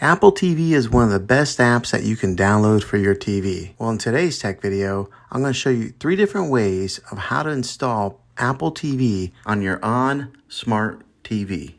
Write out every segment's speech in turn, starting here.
Apple TV is one of the best apps that you can download for your TV. Well, in today's tech video, I'm going to show you 3 different ways of how to install Apple TV on your ONN smart TV.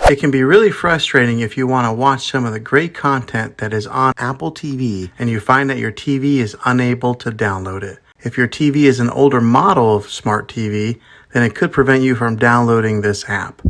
It can be really frustrating if you want to watch some of the great content that is on Apple TV and you find that your TV is unable to download it. If your TV is an older model of smart TV, then it could prevent you from downloading this app.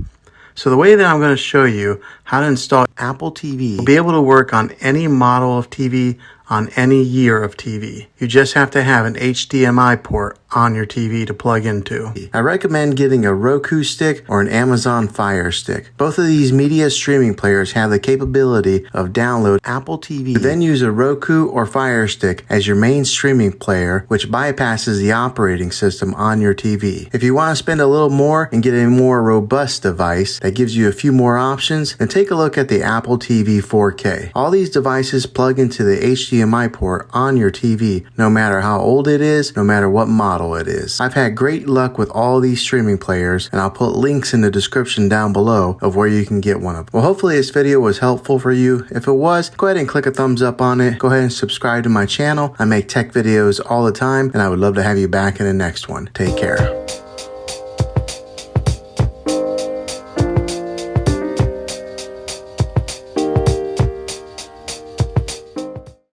So the way that I'm going to show you how to install Apple TV will be able to work on any model of TV, on any year of TV. You just have to have an HDMI port on your TV to plug into. I recommend getting a Roku stick or an Amazon Fire Stick. Both of these media streaming players have the capability of download Apple TV. Then use a Roku or Fire Stick as your main streaming player, which bypasses the operating system on your TV. If you want to spend a little more and get a more robust device that gives you a few more options, then take a look at the Apple TV 4K. All these devices plug into the HDMI port on your TV, no matter how old it is, no matter what model it is. I've had great luck with all these streaming players, and I'll put links in the description down below of where you can get one of them. Well, hopefully this video was helpful for you. If it was, go ahead and click a thumbs up on it. Go ahead and subscribe to my channel. I make tech videos all the time, and I would love to have you back in the next one. Take care.